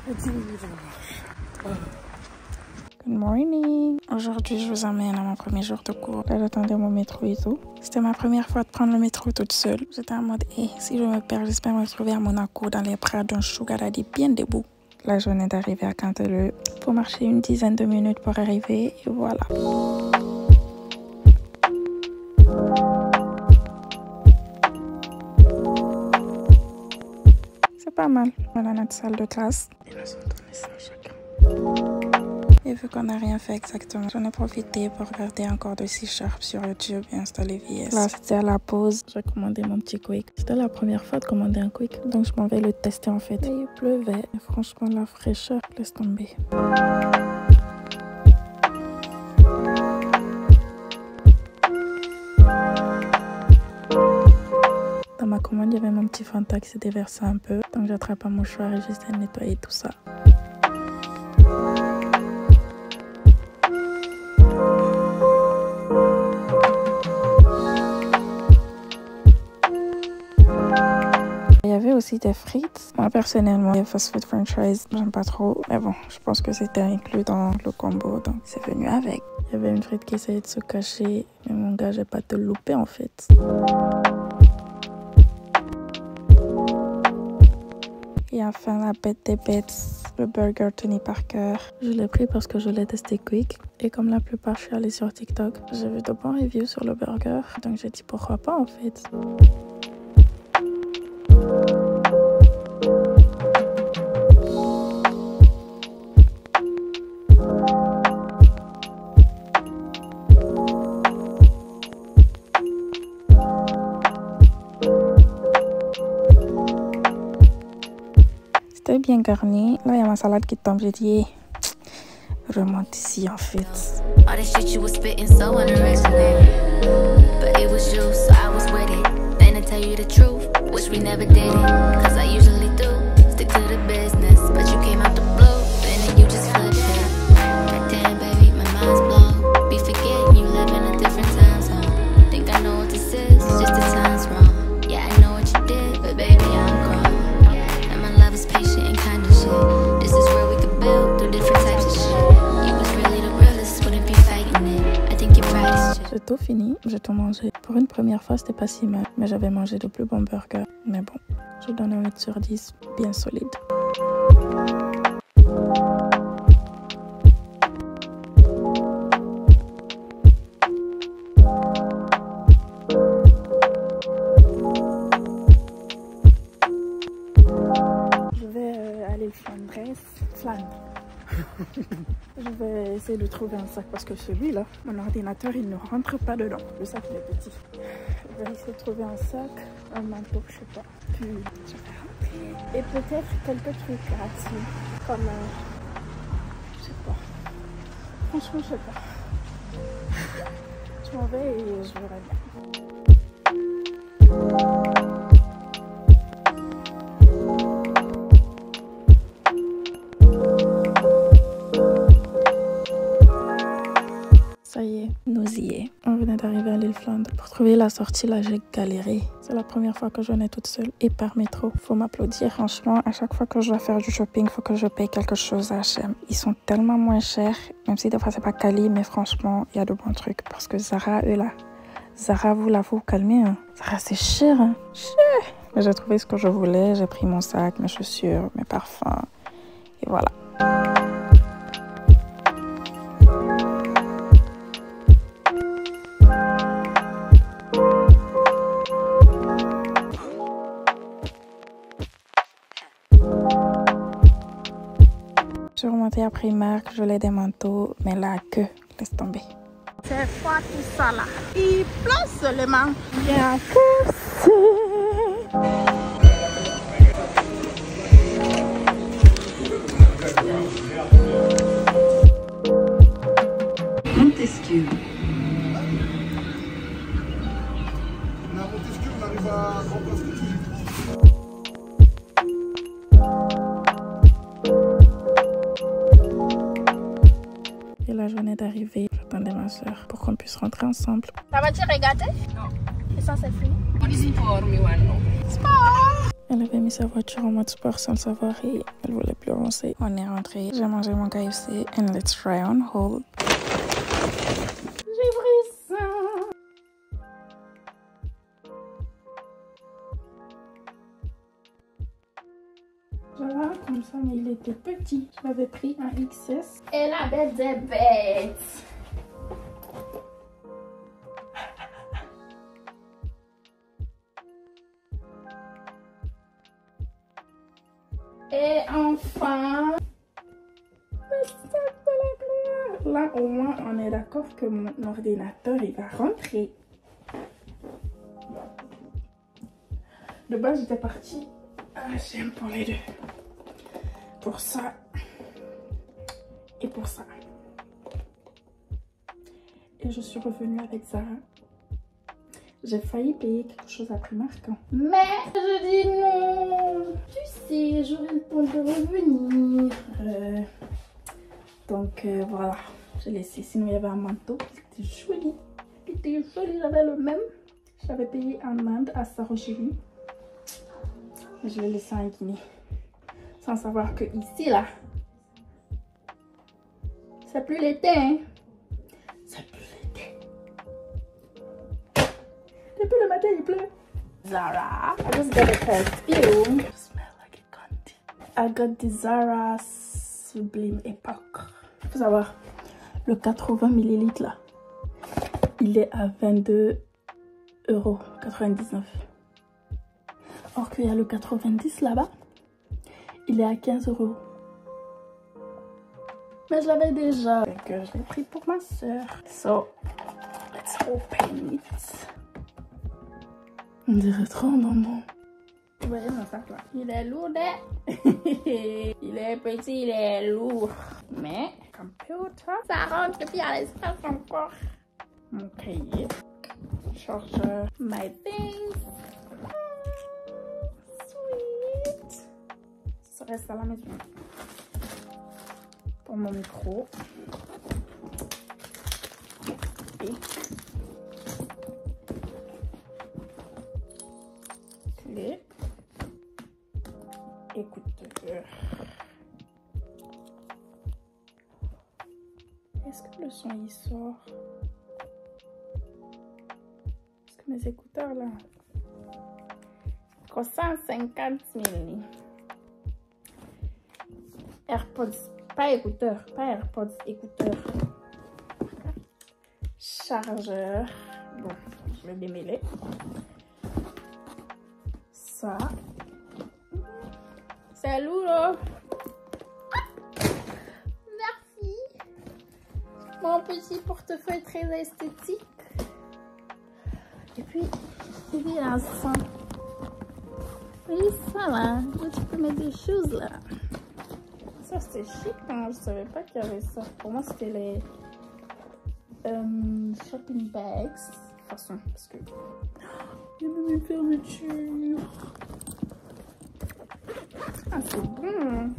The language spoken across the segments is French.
Good morning. Aujourd'hui, je vous emmène à mon premier jour de cours. Là, j'attendais mon métro et tout. C'était ma première fois de prendre le métro toute seule. J'étais en mode, si je me perds, j'espère me retrouver à Monaco dans les bras d'un sugar daddy bien debout. Là, je venais d'arriver à Canteleu. Il faut marcher une dizaine de minutes pour arriver et voilà. C'est pas mal. Voilà notre salle de classe. Et là, c'est ça chacun. Et vu qu'on n'a rien fait exactement, j'en ai profité pour regarder encore de C-Sharp sur YouTube et installer VS. Là, c'était à la pause. J'ai commandé mon petit Quick. C'était la première fois de commander un Quick, donc je m'en vais le tester en fait. Et il pleuvait. Et franchement, la fraîcheur, laisse tomber. Dans ma commande, il y avait mon petit Fanta qui s'est déversé un peu. Donc j'attrape un mouchoir et j'essaie de nettoyer tout ça. Il y avait aussi des frites. Moi, personnellement, les fast food french fries, j'aime pas trop. Mais bon, je pense que c'était inclus dans le combo, donc c'est venu avec. Il y avait une frite qui essayait de se cacher. Mais mon gars, j'ai pas te le louper en fait. Et enfin, la bête des bêtes, le burger Tony Parker. Je l'ai pris parce que je l'ai testé quick. Et comme la plupart, je suis allée sur TikTok. J'ai vu de bons reviews sur le burger. Donc j'ai dit pourquoi pas en fait. C'était bien garni. Là, il y a ma salade qui tombe. J'ai dit, remonte ici en fait. All the shit you was spitting so unoriginal. But it was you, so I was with it. Then to tell you the truth, wish we never did it. Cause I usually do, stick to the business. But you came out the blue, and then you just flipped it. Damn, baby, my mind's blown. Be forgetting you live in a different time zone. Think I know what this is, it's just the time's wrong. Yeah, I know what you did, but baby, I'm grown. And my love is patient and kind of shit. This is where we could build through different types of shit. J'ai tout fini, j'ai tout mangé. Pour une première fois, c'était pas si mal, mais j'avais mangé de plus bons burgers. Mais bon, je donne un 8 sur 10, bien solide. Je vais aller flâner. Je vais essayer de trouver un sac parce que celui-là, mon ordinateur, il ne rentre pas dedans. Le sac, il est petit. Je vais essayer de trouver un sac, un manteau, je sais pas. Puis, je vais rentrer. Et peut-être quelques trucs gratuits, comme, je sais pas. Franchement, je sais pas. Je m'en vais et je verrai bien. Ça y est, nous y est. On venait d'arriver à l'île Flandre. Pour trouver la sortie, là, j'ai galéré. C'est la première fois que je venais toute seule et par métro. Faut m'applaudir. Franchement, à chaque fois que je dois faire du shopping, faut que je paye quelque chose à H&M. Ils sont tellement moins chers, même si des fois c'est pas quali, mais franchement, il y a de bons trucs. Parce que Zara, eux là, Zara, vous là, faut vous calmer. Hein. Zara, c'est cher. Hein. Cher. Mais j'ai trouvé ce que je voulais. J'ai pris mon sac, mes chaussures, mes parfums. Et voilà. Je suis remontée à Primark, je voulais des manteaux, mais la queue, laisse tomber. C'est quoi tout ça là? Il pleut seulement. Il y a que ça. Montesquieu. Montesquieu, on arrive à Grand Place tout de suite. Et là, je venais d'arriver. J'attendais ma soeur pour qu'on puisse rentrer ensemble. La voiture est gâtée? Non. Et ça, c'est fini? Et Elle avait mis sa voiture en mode sport sans le savoir et elle voulait plus avancer. On est rentré, j'ai mangé mon KFC and let's try on hold. J'ai pris ça. J'avais un comme ça mais il était petit. Je l'avais pris un XS. Elle avait des bêtes. Et enfin, le sac de la gloire. Là, au moins, on est d'accord que mon ordinateur, il va rentrer. De base, j'étais partie à H&M pour les deux. Pour ça et pour ça. Et je suis revenue avec Zara. J'ai failli payer quelque chose à Primark. Mais je dis non. Tu sais, j'aurai le temps de revenir. Donc voilà, j'ai laissé. Sinon, il y avait un manteau. Il était joli. Il était joli, j'avais le même. Je l'avais payé en Inde à Sarojini. Mais je l'ai laissé en Guinée. Sans savoir que ici, là, c'est plus l'été, hein. C'est plus l'été. Depuis le matin, il pleut. Zara. I just got a perfume. It smells like a candy. I got the Zara Sublime Epoch. Il faut savoir, le 80 ml là, il est à 22,99 €. Or qu'il y a le 90 là-bas, il est à 15 €. Mais je l'avais déjà. Donc je l'ai pris pour ma soeur. So, let's open it. On dirait trop maman. Vous voyez mon sac là? Il est lourd, hein? Il est petit, il est lourd. Mais, computer, ça rentre depuis à l'espace encore. Mon cahier. Chargeur. My things. Sweet. Ça reste à la maison. Pour mon micro. Et clé. Écouteur. Est-ce que le son il sort? Est-ce que mes écouteurs là? 150 000. AirPods. Pas écouteur, pas AirPods, écouteur. Chargeur. Bon, je vais démêler. Ça. C'est lourd. Merci. Mon petit portefeuille très esthétique. Et puis, il y a ça. Oui, ça là. Tu peux mettre des choses là. Ça c'est chic, hein? Je savais pas qu'il y avait ça. Pour moi c'était les shopping bags. De toute façon, parce que il y a même une fermeture. Ah c'est bon.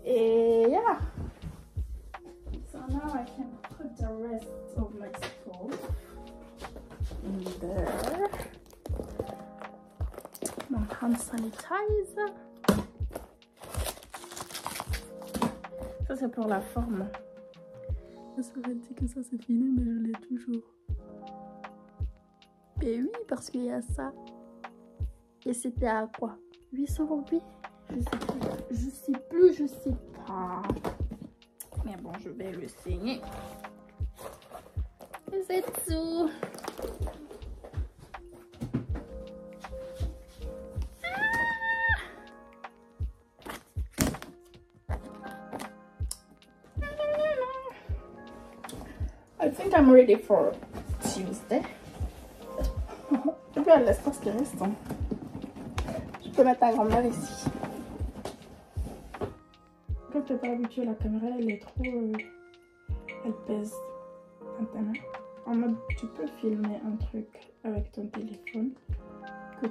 Et yeah. So now I can put the rest of my stuff in there. Mon hand sanitizer. Ça c'est pour la forme. Je serais dit que ça c'est fini mais je l'ai toujours. Et oui parce qu'il y a ça. Et c'était à quoi? 800 roupies? Je sais pas. Mais bon je vais le saigner. Et c'est tout. I think I'm ready for Tuesday. Et puis, l'espace qui reste. Hein. Je peux mettre ta grand-mère ici. Quand tu n'es pas habitué à la caméra, elle est trop... elle pèse un tellement. En mode, tu peux filmer un truc avec ton téléphone que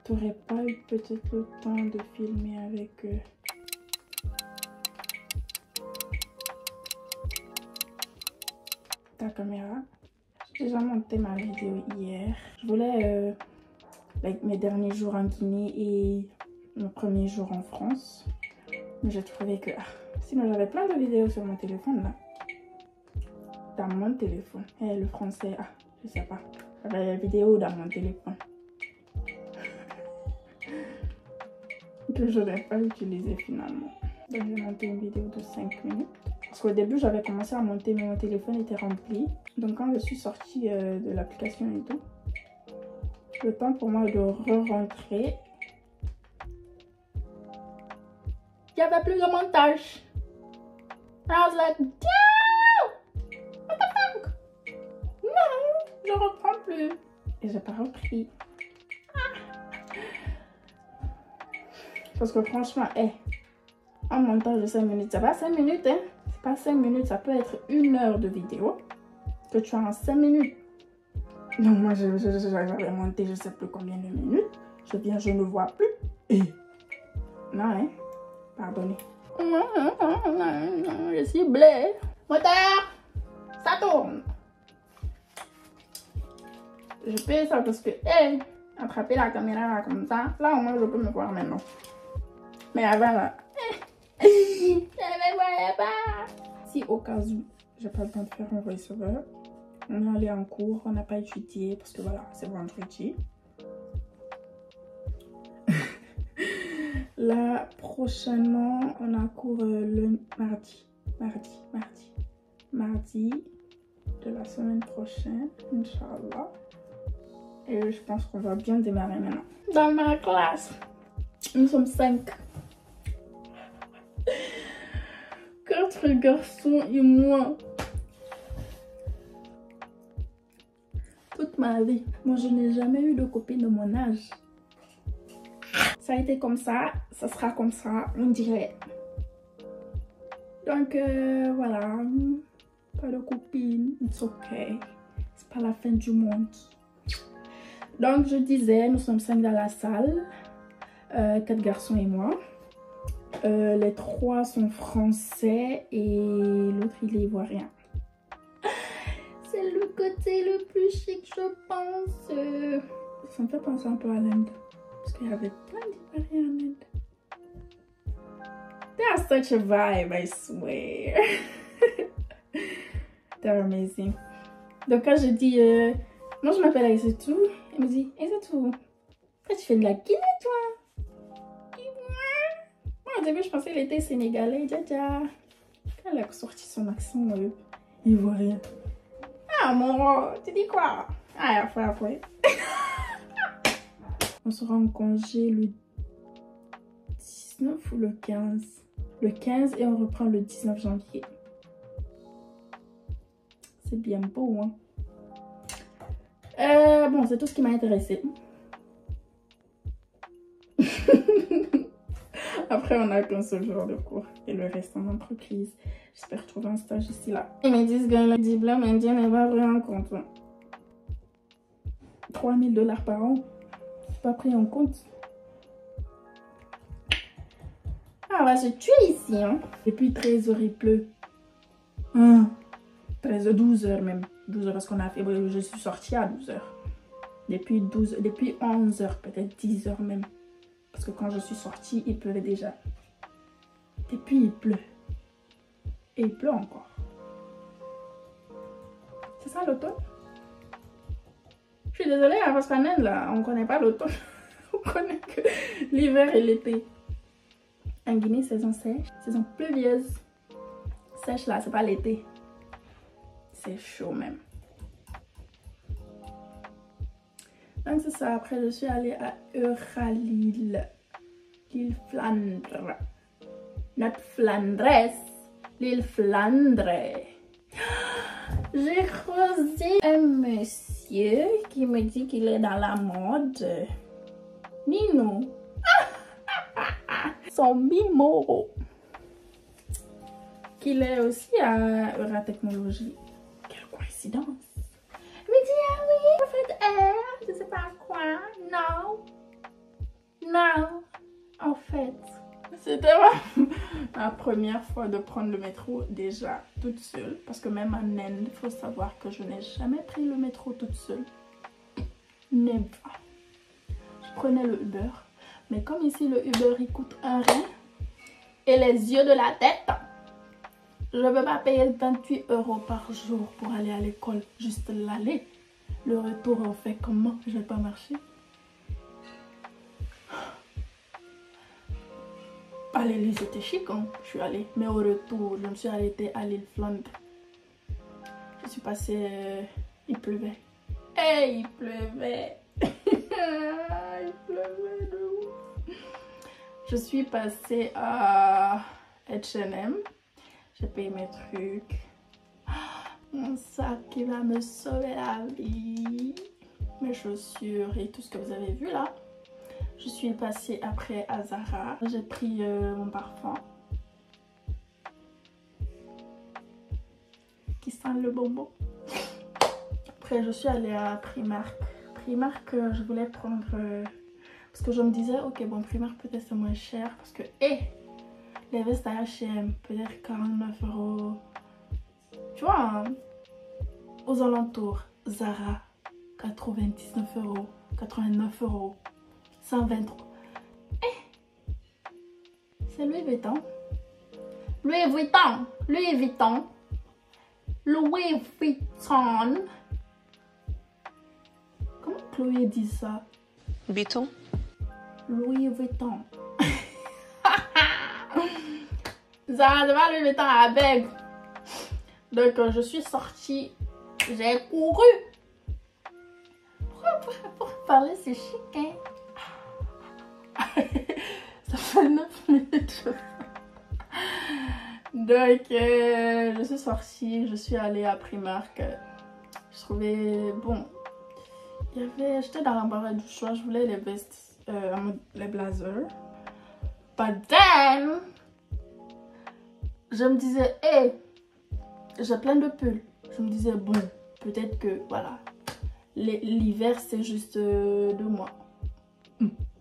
tu n'aurais pas eu peut-être le temps de filmer avec... ta caméra. J'ai déjà monté ma vidéo hier. Je voulais mes derniers jours en Guinée et mon premier jour en France. Mais j'ai trouvé que sinon j'avais plein de vidéos sur mon téléphone là. Dans mon téléphone. Et le français, je sais pas. J'avais la vidéo dans mon téléphone. Que je n'ai pas utilisé finalement. Donc j'ai monté une vidéo de 5 minutes. Parce qu'au début j'avais commencé à monter mais mon téléphone était rempli. Donc quand je suis sortie de l'application et tout, le temps pour moi de re-rentrer, il n'y avait plus de montage. I was like, damn! What the fuck? Non, je reprends plus. Et j'ai pas repris. Parce que franchement, un montage de 5 minutes, c'est pas 5 minutes, hein. C'est pas 5 minutes, ça peut être 1 heure de vidéo que tu as en 5 minutes. Donc moi, j'avais monté je sais plus combien de minutes. Je ne vois plus. Non, hein. Pardonnez. Je suis blé. Moteur, ça tourne. Je fais ça parce que, attraper la caméra là, comme ça, là au moins je peux me voir maintenant. Mais avant là, je ne me voyais pas. Si au cas où j'ai pas le temps de faire un voice-over, on est allé en cours, on n'a pas étudié parce que voilà, c'est vendredi. Là, prochainement, on a cours le mardi de la semaine prochaine, Inch'Allah. Et je pense qu'on va bien démarrer maintenant. Dans ma classe, nous sommes 5. 4 garçons et moi. Toute ma vie. Moi, je n'ai jamais eu de copine de mon âge. Ça a été comme ça sera comme ça, on dirait. Donc, voilà. Pas de copine, it's okay. C'est pas la fin du monde. Donc, je disais, nous sommes 5 dans la salle. 4 garçons et moi. Les 3 sont français et l'autre, il est ivoirien. C'est le côté le plus chic, je pense. Ça me fait penser un peu à l'Inde. Parce qu'il y avait plein d'Ivoiriens en Inde. They are such a vibe, I swear. They're amazing. Donc quand je dis, moi je m'appelle Aïssatou, elle me dit, Aïssatou, pourquoi tu fais de la Guinée toi? Moi au début je pensais qu'il était sénégalais, dja. Quand elle a sorti son accent ivoirien. Ah mon, tu dis quoi? Ah après. On sera en congé le 19 ou le 15? Le 15 et on reprend le 19 janvier. C'est bien beau, hein? Bon, c'est tout ce qui m'a intéressé. Après, on n'a qu'un seul jour de cours et le reste en entreprise. J'espère trouver un stage ici là. Ils me disent que le diplôme indien n'est pas pris en compte. 3 000 $ par an. Pas pris en compte. Ah, on va se tuer ici, hein. Depuis 13 h il pleut. 12 h même. 12 h parce qu'on a fait. Je suis sortie à 12 h. Depuis 11 h, peut-être 10 h même. Parce que quand je suis sortie, il pleuvait déjà. Et puis il pleut. Et il pleut encore. C'est ça l'automne? Je suis désolée, hein, parce qu'en Inde, là, on ne connaît pas l'automne. On connaît que l'hiver et l'été. En Guinée, saison sèche, saison pluvieuse. Sèche là, c'est pas l'été. C'est chaud même. Donc c'est ça, après je suis allée à Euralille. L'île Flandre. Not Flandres. L'île Flandre. J'ai croisé un monsieur qui me dit qu'il est dans la mode. Nino. Son Mimo. Qu'il est aussi à Euratechnologie. Quelle coïncidence. Il me dit, ah oui, en fait, je sais pas quoi. Non. En fait, c'était ma première fois de prendre le métro déjà toute seule. Parce que même en Inde, il faut savoir que je n'ai jamais pris le métro toute seule. Never. prenais le Uber. Mais comme ici, le Uber, il coûte un rein et les yeux de la tête, je ne peux pas payer 28 € par jour pour aller à l'école. Juste l'aller. Le retour, on fait comment? Je ne vais pas marcher. Allez, c'était chic, hein? Je suis allée. Mais au retour, je me suis arrêtée à l'île Flandre. Je suis passée... il pleuvait. Hey, il pleuvait. Il pleuvait de ouf. Je suis passée à H&M. J'ai payé mes trucs. Mon sac qui va me sauver la vie. Mes chaussures et tout ce que vous avez vu là. Je suis passée après à Zara. J'ai pris mon parfum. Qui sent le bonbon. Après je suis allée à Primark. Primark je voulais prendre... parce que je me disais ok bon Primark peut-être c'est moins cher. Parce que les vestes à H&M peut-être 49 €. Tu vois hein, aux alentours. Zara 99 €, 89 €. 123. C'est Louis Vuitton. Louis Vuitton. Louis Vuitton. Louis Vuitton. Comment Chloé dit ça? Vuitton. Louis Vuitton. Ça, c'est pas Louis Vuitton à beg. Donc, je suis sortie. J'ai couru. Pour parler, c'est chic, hein? Ça fait 9 minutes. Donc, je suis sortie, je suis allée à Primark. Je trouvais bon. J'étais dans l'embarras du choix. Je voulais les vestes, les blazers. But then, je me disais, hey, j'ai plein de pulls. Je me disais, bon, peut-être que voilà, l'hiver c'est juste 2 mois.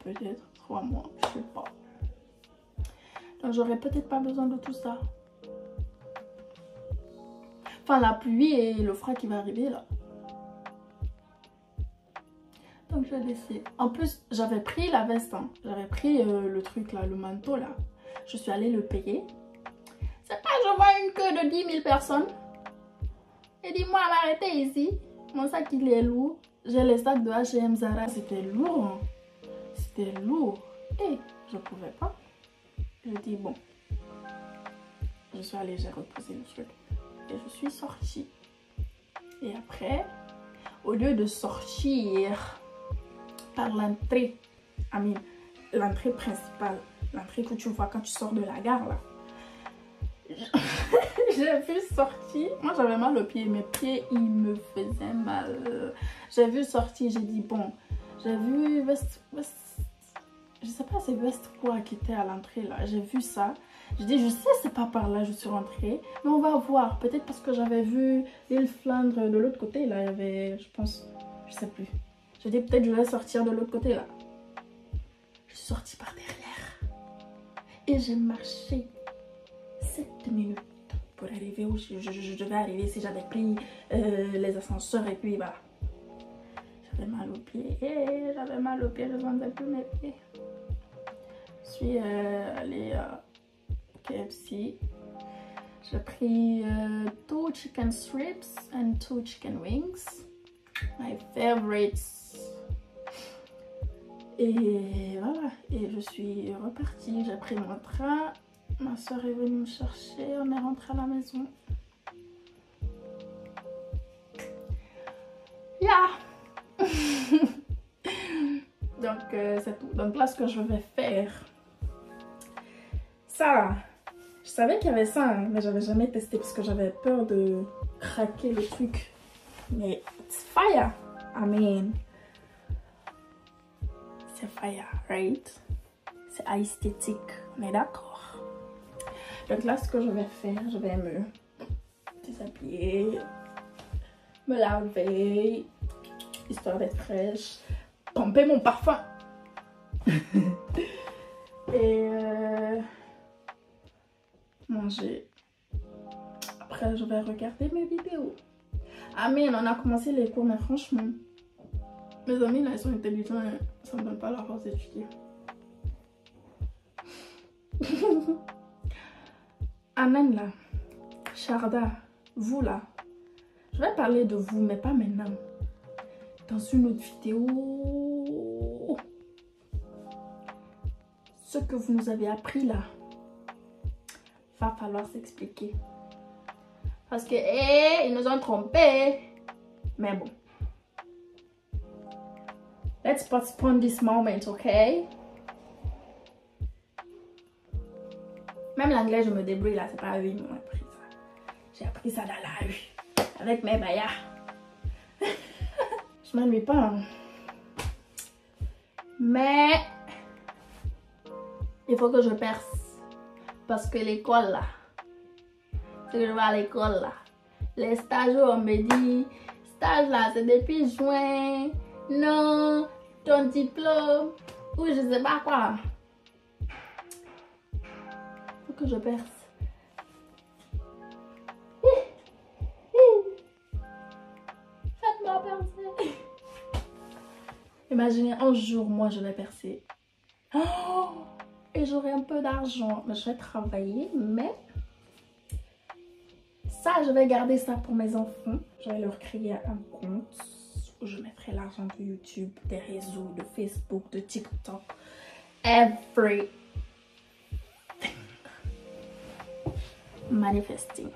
Peut-être 3 mois, je sais pas. Donc j'aurais peut-être pas besoin de tout ça. Enfin la pluie et le froid qui va arriver là. Donc je vais laisser. En plus j'avais pris la veste, hein. J'avais pris le truc là, le manteau là. Je suis allée le payer. C'est pas je vois une queue de 10 000 personnes. Et dis-moi m'arrêter ici. Mon sac il est lourd. J'ai les sacs de H&M Zara. C'était lourd. Hein. C'était lourd. Et je pouvais pas. Je dis bon. Je suis allée, j'ai reposé le truc. Et je suis sortie. Et après, au lieu de sortir par l'entrée, l'entrée principale, l'entrée que tu vois quand tu sors de la gare là. J'ai vu sortir, moi j'avais mal aux pieds, mes pieds ils me faisaient mal. J'ai vu sortir, j'ai dit bon, j'ai vu je sais pas c'est West quoi qui était à l'entrée là, j'ai vu ça. Je dis je sais c'est pas par là je suis rentrée, mais on va voir, peut-être parce que j'avais vu l'île Flandre de l'autre côté là, il y avait je pense, je sais plus. J'ai dit peut-être je vais sortir de l'autre côté là. Je suis sortie par derrière et j'ai marché 7 minutes pour arriver où je devais arriver si j'avais pris les ascenseurs et puis voilà. J'avais mal aux pieds, j'avais mal aux pieds, je vendais plus mes pieds. Je suis allée à KFC. J'ai pris 2 chicken strips and 2 chicken wings. My favorites. Et voilà, et je suis repartie, j'ai pris mon train. Ma soeur est venue me chercher, on est rentré à la maison. Yeah. Donc c'est tout. Donc là ce que je vais faire. Ça, je savais qu'il y avait ça, hein, mais j'avais jamais testé parce que j'avais peur de craquer le truc. Mais it's fire. I mean, c'est fire, right? C'est esthétique, on est d'accord? Donc là, ce que je vais faire, je vais me déshabiller, me laver, histoire d'être fraîche, pomper mon parfum. Et manger. Après, je vais regarder mes vidéos. Ah mais on a commencé les cours, mais franchement, Mes amis là, ils sont intelligents, hein. Ça me donne pas la force d'étudier. Anan là, Sharda, vous là, je vais parler de vous, mais pas maintenant. Dans une autre vidéo. Ce que vous nous avez appris là, va falloir s'expliquer. Parce que, ils nous ont trompés. Mais bon. Let's postpone this moment, ok? Même l'anglais, je me débrouille là, c'est pas eux, ils m'ont appris ça. J'ai appris ça dans la rue, avec mes bayas. Je m'ennuie pas. Hein. Mais, il faut que je perce. Parce que l'école là, c'est que je vais à l'école là. Les stagiaires, on me dit, stage là, c'est depuis juin. Non, ton diplôme, ou je sais pas quoi. Faut que je perce. Faites-moi percer. Imaginez un jour, moi je vais percer. Oh, et j'aurai un peu d'argent. Je vais travailler, mais ça, je vais garder ça pour mes enfants. Je vais leur créer un compte où je mettrai l'argent de YouTube, des réseaux, de Facebook, de TikTok. Everything. Manifesting.